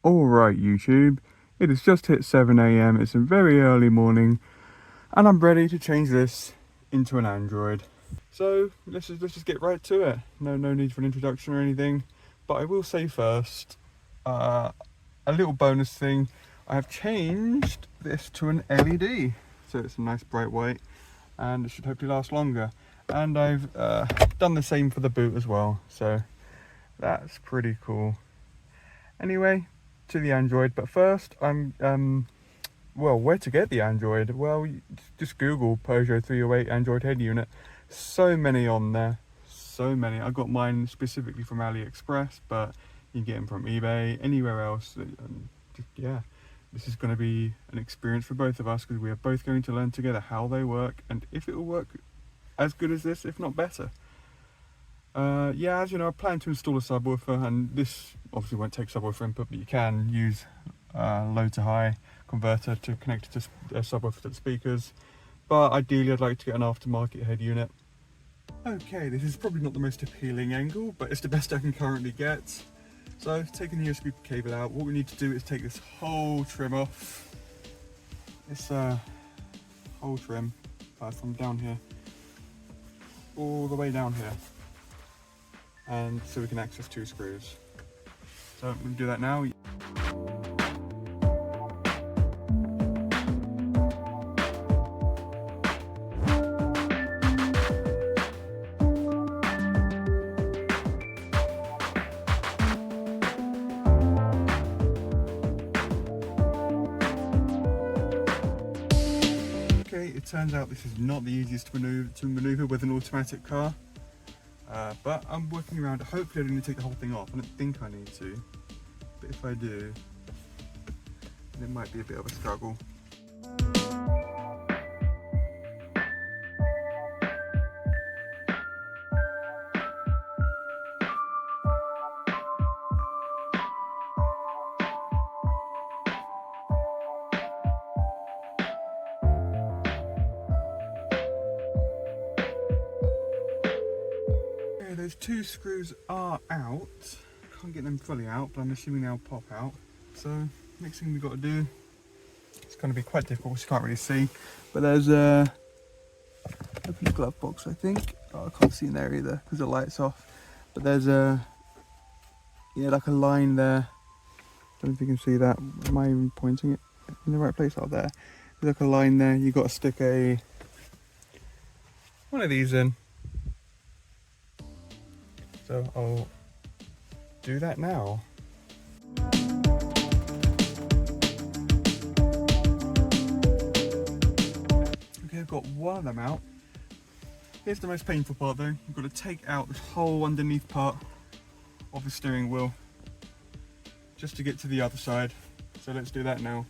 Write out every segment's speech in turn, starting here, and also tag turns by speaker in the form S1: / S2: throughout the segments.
S1: Alright YouTube, it has just hit 7 AM, it's a very early morning, and I'm ready to change this into an Android. So let's just get right to it. No need for an introduction or anything, but I will say first, a little bonus thing, I have changed this to an LED, so it's a nice bright white, and it should hopefully last longer. And I've done the same for the boot as well, so that's pretty cool. Anyway, to the Android, but first well, where to get the Android? Well, just Google Peugeot 308 Android head unit. So many on there, so many. I got mine specifically from AliExpress, but you can get them from eBay, anywhere else. Yeah, this is going to be an experience for both of us, because we are both going to learn together how they work and if it will work as good as this, if not better. Yeah, as you know, I plan to install a subwoofer, and this obviously won't take subwoofer input, but you can use low to high converter to connect it to a subwoofer to the speakers. But ideally, I'd like to get an aftermarket head unit. Okay, this is probably not the most appealing angle, but it's the best I can currently get. So, taking the USB cable out, what we need to do is take this whole trim off. This whole trim, from down here, all the way down here. And so we can access 2 screws. So we'll do that now. Okay, it turns out this is not the easiest to maneuver with an automatic car. But I'm working around it. Hopefully I don't need to take the whole thing off. I don't think I need to, but if I do, then it might be a bit of a struggle. Those 2 screws are out. Can't get them fully out, but I'm assuming they'll pop out. So next thing we've got to do, it's going to be quite difficult because you can't really see, but there's a open glove box, I think. Oh, I can't see in there either because the light's off, but there's like a line there. Don't know if you can see that. Am I even pointing it in the right place? Out there, there's like a line there. You've got to stick one of these in. So I'll do that now. Okay, I've got one of them out. Here's the most painful part though. You've got to take out this whole underneath part of the steering wheel just to get to the other side. So let's do that now.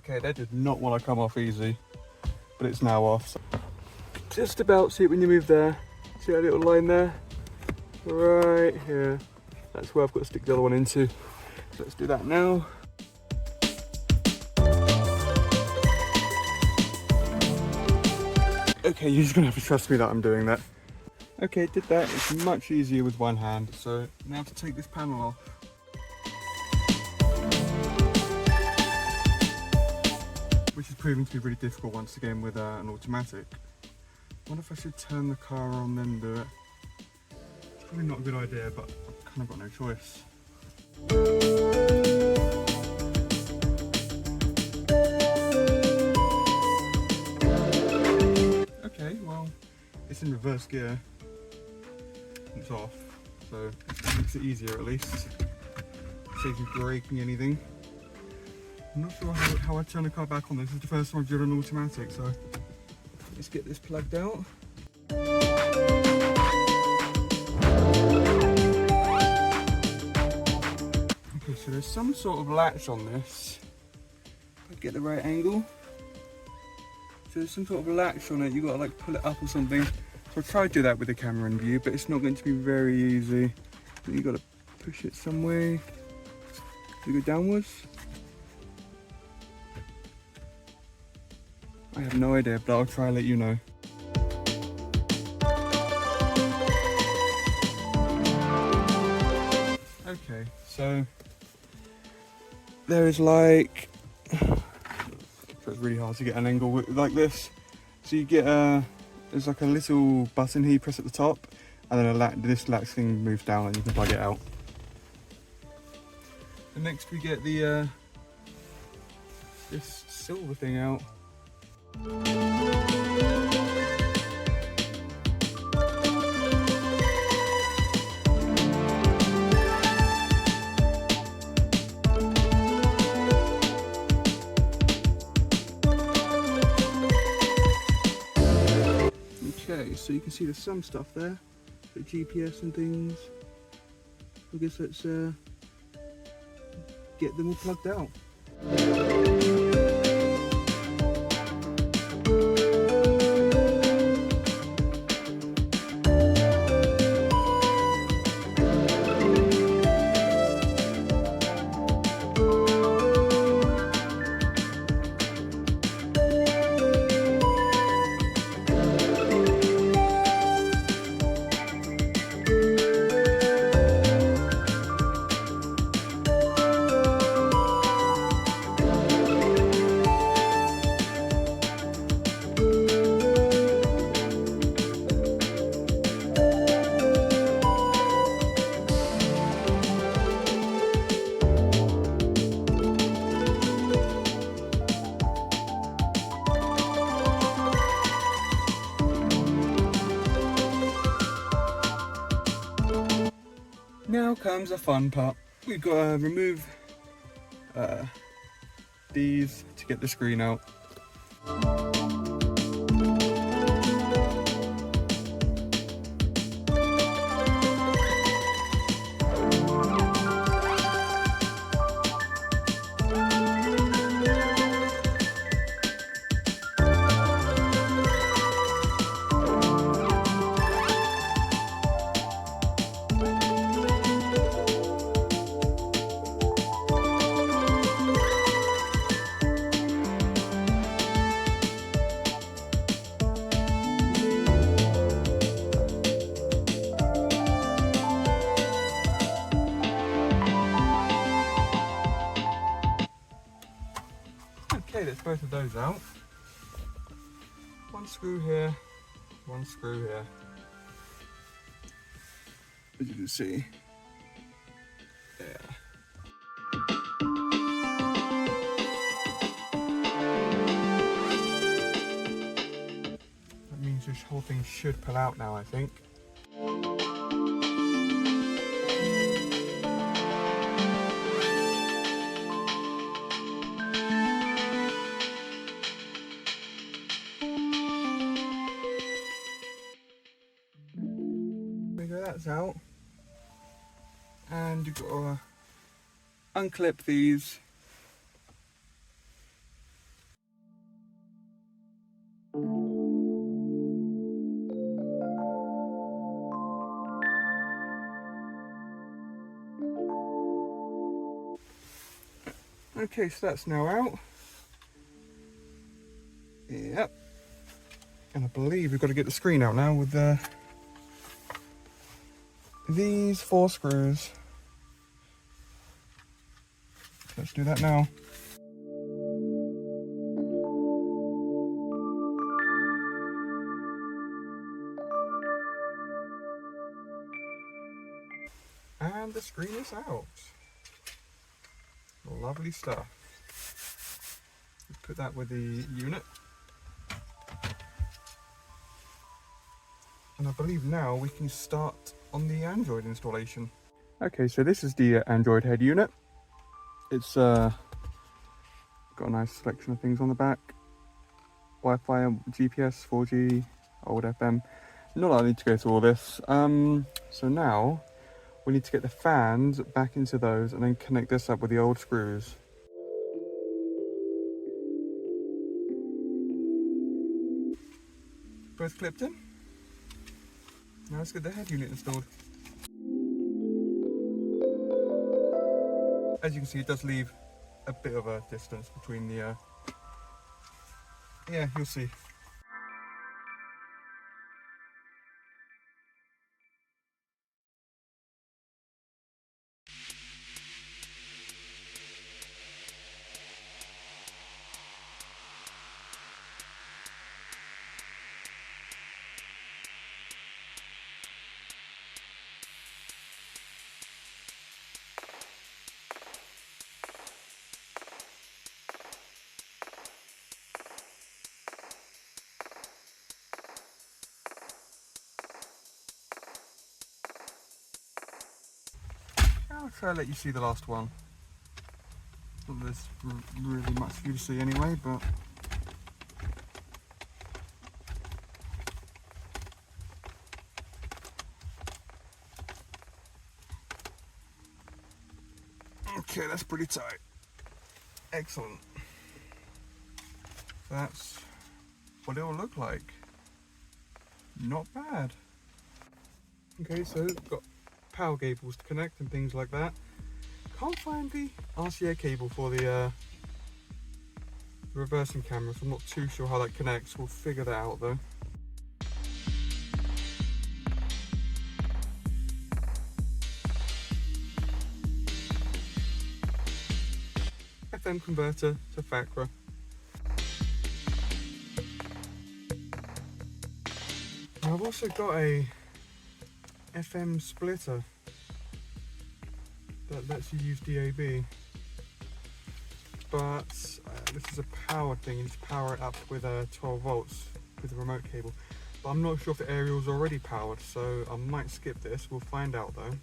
S1: Okay, that did not want to come off easy, but it's now off. So just about, see it when you move there. See that little line there? Right here. That's where I've got to stick the other one into. So let's do that now. Okay, you're just gonna have to trust me that I'm doing that. Okay, did that. It's much easier with one hand. So now to take this panel off. Which is proving to be really difficult once again with an automatic. wonder if I should turn the car on then do it. It's probably not a good idea, but I've kind of got no choice. Okay, well, it's in reverse gear. It's off, so it makes it easier at least. Saves me breaking anything. I'm not sure how I turn the car back on. This is the first time I've driven automatic, so let's get this plugged out. Okay, so there's some sort of latch on this. If I get the right angle. So there's some sort of latch on it. You've got to like pull it up or something. So I'll try to do that with the camera in view, but it's not going to be very easy. You've got to push it some way. Do you go downwards? I have no idea, but I'll try and let you know. Okay, so there is like, so it's really hard to get an angle like this. So you get there's like a little button here, you press at the top, and then this latch thing moves down and you can plug it out. And next we get the this silver thing out. Okay, so you can see there's some stuff there, like GPS and things. I guess let's get them all plugged out. Now comes the fun part. We've got to remove these to get the screen out. Okay, there's both of those out. One screw here, one screw here. As you can see, there. That means this whole thing should pull out now, I think. There you go, that's out. And you've got to unclip these. Okay, so that's now out. Yep. And I believe we've got to get the screen out now with these 4 screws. Let's do that now. And the screen is out. Lovely stuff. Let's put that with the unit. And I believe now we can start on the Android installation. Okay, so this is the Android head unit. It's got a nice selection of things on the back. Wi-Fi, GPS, 4G, old FM. Not that I need to go through all this. So now we need to get the fans back into those and then connect this up with the old screws. Both clipped in. Now let's get the head unit installed. As you can see, it does leave a bit of a distance between the, yeah, you'll see. I'll try to let you see the last one. Not that there's really much for you to see anyway, but okay, that's pretty tight. Excellent. That's what it will look like. Not bad. Okay, so got power cables to connect and things like that. Can't find the RCA cable for the reversing camera, so I'm not too sure how that connects. We'll figure that out though. FM converter to FACRA. I've also got a FM splitter that lets you use DAB, but this is a powered thing. You just power it up with 12 volts with the remote cable, but I'm not sure if the aerial's already powered, so I might skip this. We'll find out though.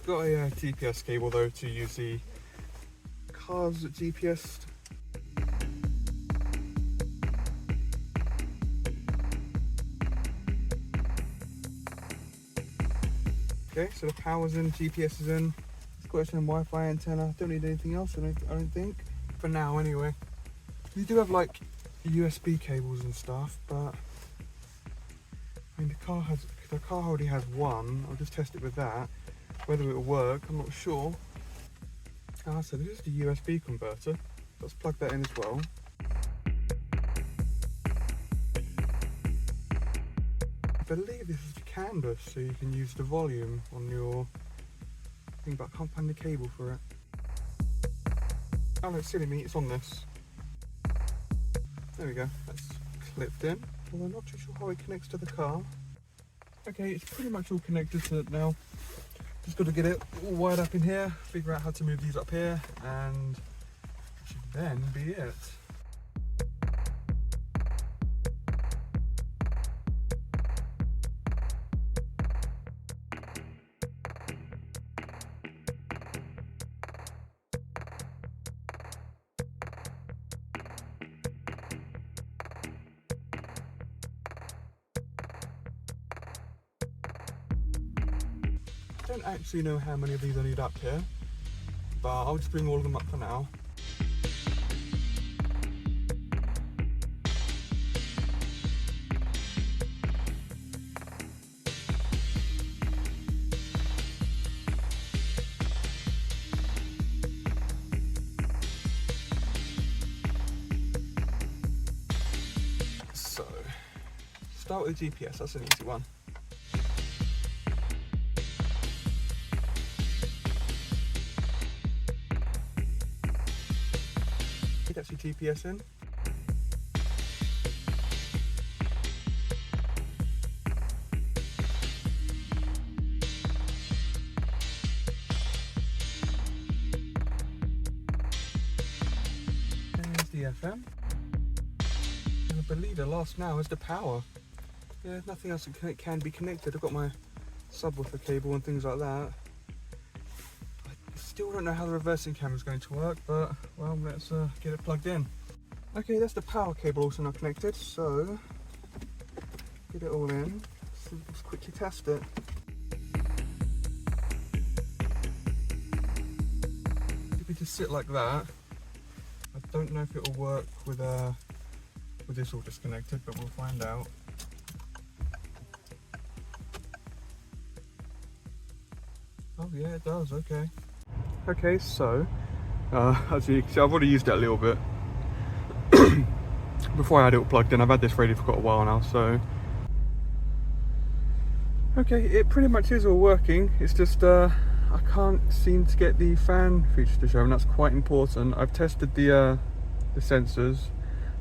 S1: Got a GPS cable though to use the car's GPS. Okay, so the power's in, GPS is in. It's got its own Wi-Fi antenna. Don't need anything else, I don't think. For now, anyway. You do have like USB cables and stuff, but I mean the car already has one. I'll just test it with that. Whether it'll work, I'm not sure. So this is the USB converter. Let's plug that in as well. I believe this is the canbus, so you can use the volume on your thing, but I can't find the cable for it. Oh no, silly me, it's on this. There we go, that's clipped in. Although I'm not too sure how it connects to the car. Okay, it's pretty much all connected to it now. Just got to get it all wired up in here, figure out how to move these up here, and that should then be it. I don't actually know how many of these I need up here, but I'll just bring all of them up for now. So, start with the GPS, that's an easy one. That's your GPS in. FM. And I believe the last now is the power. Yeah, nothing else that can be connected. I've got my subwoofer cable and things like that. I still don't know how the reversing camera is going to work, but well, let's get it plugged in. Okay, that's the power cable also not connected, so get it all in. Let's quickly test it. If we just sit like that, I don't know if it will work with this all disconnected, but we'll find out. Oh yeah, it does. Okay. Okay, so as you can see, I've already used it a little bit before I had it all plugged in. I've had this radio for quite a while now, so okay, it pretty much is all working. It's just I can't seem to get the fan feature to show, and that's quite important. I've tested the sensors.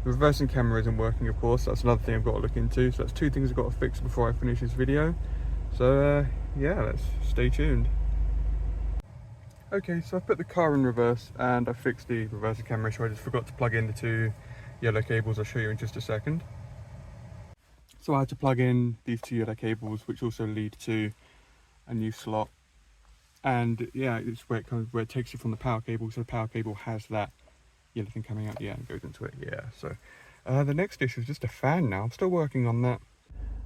S1: The reversing camera isn't working, of course. That's another thing I've got to look into. So that's two things I've got to fix before I finish this video. So yeah, let's stay tuned. Okay, so I've put the car in reverse and I fixed the reversing camera issue. I just forgot to plug in the two yellow cables. I'll show you in just a second. So I had to plug in these two yellow cables, which also lead to a new slot. And yeah, it's where it takes you from the power cable. So the power cable has that yellow thing coming out, yeah, and goes into it, yeah. So the next issue is just a fan now. I'm still working on that.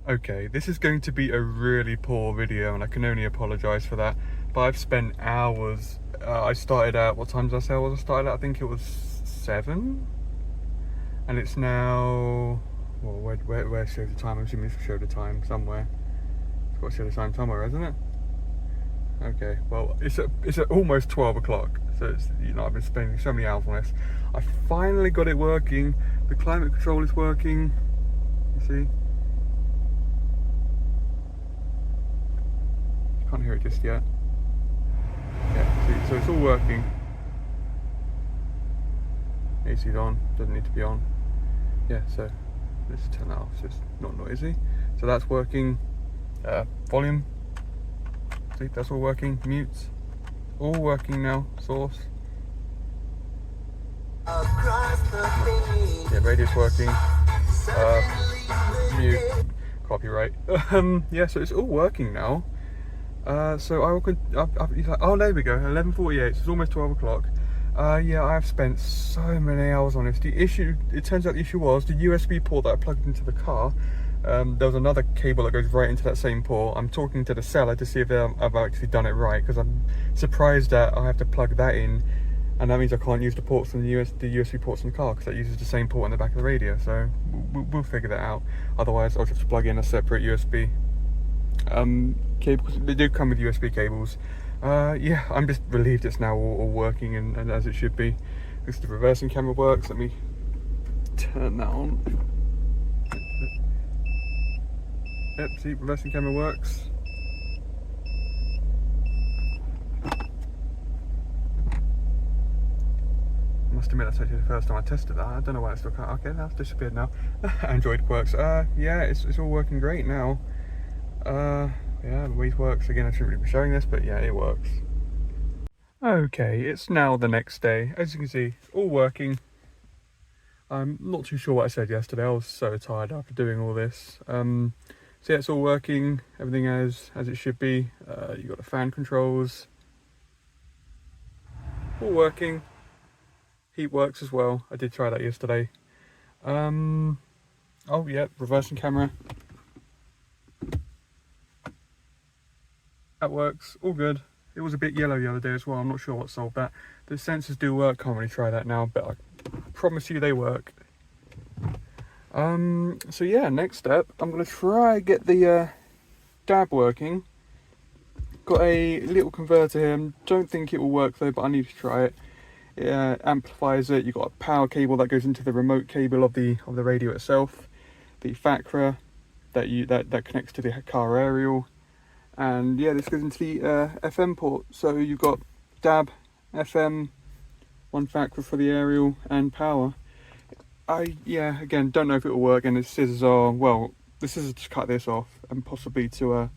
S1: Okay, this is going to be a really poor video, and I can only apologise for that. But I've spent hours. I started at, what time did I say I was? I started at, I think it was 7, and it's now, well, where shows the time? I'm assuming this will show the time somewhere. It's got to show the time somewhere, isn't it? Okay, well, it's at almost 12 o'clock. So it's, you know, I've been spending so many hours on this. I finally got it working. The climate control is working. You see? Can't hear it just yet. Yeah, see, so it's all working. AC's on, doesn't need to be on. Yeah, so let's turn that off so it's not noisy. So that's working. Volume. See, that's all working. Mutes. All working now. Source. Yeah, radio's working. Mute. Copyright. Yeah, so it's all working now. So I will. Oh, there we go. 11:48. So it's almost 12 o'clock. Yeah, I've spent so many hours on this. The issue. It turns out the issue was the USB port that I plugged into the car. There was another cable that goes right into that same port. I'm talking to the seller to see if I've actually done it right, because I'm surprised that I have to plug that in, and that means I can't use the ports from the USB ports in the car, because that uses the same port in the back of the radio. So we'll figure that out. Otherwise, I'll just plug in a separate USB cable, because they do come with USB cables. Yeah, I'm just relieved it's now all working and as it should be. Because the reversing camera works. Let me turn that on. Yep, see, reversing camera works. I must admit, that's actually the first time I tested that. I don't know why it's still can't. Okay, that's disappeared now. Android works. Yeah, it's all working great now. Yeah, the Wii works. Again, I shouldn't really be showing this, but yeah, it works. Okay, it's now the next day. As you can see, it's all working. I'm not too sure what I said yesterday. I was so tired after doing all this. So yeah, it's all working, everything as it should be. You've got the fan controls, all working. Heat works as well. I did try that yesterday. Oh yeah, reversing camera. That works, all good. It was a bit yellow the other day as well. I'm not sure what solved that. The sensors do work. Can't really try that now, but I promise you they work. So yeah, next step, I'm going to try get the DAB working. Got a little converter here. Don't think it will work though, but I need to try it. It amplifies it. You've got a power cable that goes into the remote cable of the radio itself. The FACRA that connects to the car aerial. And yeah, this goes into the FM port. So you've got DAB, FM, one FACRA for the aerial, and power. Yeah, again, don't know if it will work, and the scissors are, well, the scissors to cut this off, and possibly to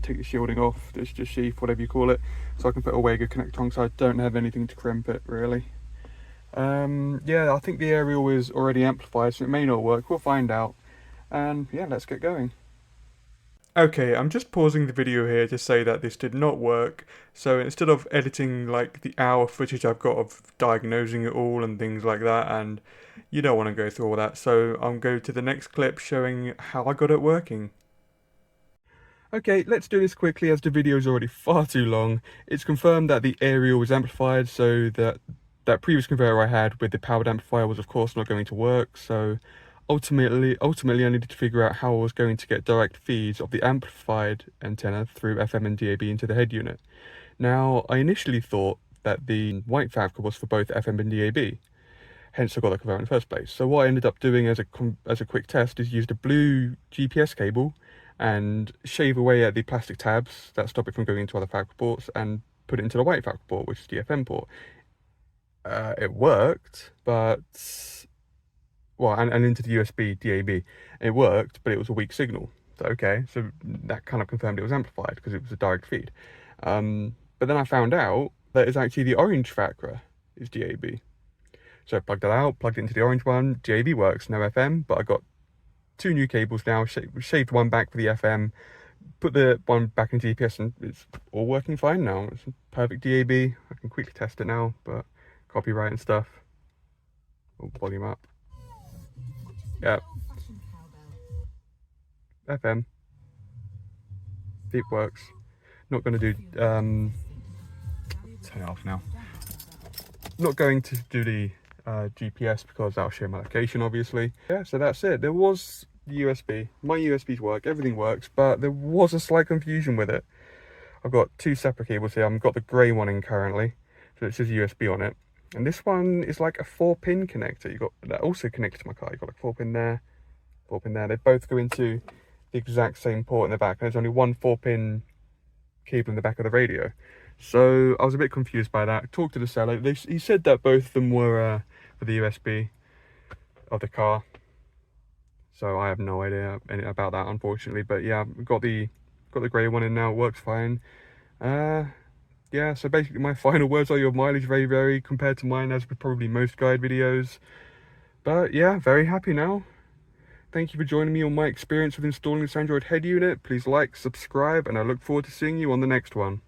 S1: take the shielding off, this sheath, whatever you call it, so I can put a Wega connector on, so I don't have anything to crimp it, really. Yeah, I think the aerial is already amplified, so it may not work. We'll find out. And yeah, let's get going. Okay, I'm just pausing the video here to say that this did not work. So instead of editing like the hour footage I've got of diagnosing it all and things like that, and you don't want to go through all that, so I'll go to the next clip showing how I got it working. Okay, let's do this quickly as the video is already far too long. It's confirmed that the aerial was amplified, so that previous conveyor I had with the powered amplifier was of course not going to work, so ultimately I needed to figure out how I was going to get direct feeds of the amplified antenna through FM and DAB into the head unit. Now, I initially thought that the white fabric was for both FM and DAB, hence I got the conveyor in the first place. So what I ended up doing as a quick test is use the blue GPS cable and shave away at the plastic tabs that stop it from going into other fabric ports and put it into the white fabric port, which is the FM port. It worked, but well, and into the USB DAB. It worked, but it was a weak signal. So okay, so that kind of confirmed it was amplified because it was a direct feed. But then I found out that it's actually the orange factor is DAB. So I plugged that out, plugged it into the orange one. DAB works, no FM, but I got two new cables now, shaved one back for the FM, put the one back in GPS, and it's all working fine now. It's perfect DAB. I can quickly test it now, but copyright and stuff. Oh, volume up. Yeah. FM. It works. Not going to do, turn it off now. Not going to do the GPS because that'll show my location, obviously. Yeah, so that's it. There was the USB. My USBs work, everything works, but there was a slight confusion with it. I've got two separate cables here. I've got the grey one in currently, so it says USB on it. And this one is like a 4-pin connector. You've got that also connected to my car. You've got like 4-pin there, 4-pin there. They both go into the exact same port in the back. And there's only one 4-pin cable in the back of the radio. So I was a bit confused by that. Talked to the seller. He said that both of them were for the USB of the car. So I have no idea about that, unfortunately. But yeah, I've got the grey one in now. It works fine. Yeah, so basically my final words are your mileage vary compared to mine, as with probably most guide videos. But yeah, very happy now. Thank you for joining me on my experience with installing this Android head unit. Please like, subscribe, and I look forward to seeing you on the next one.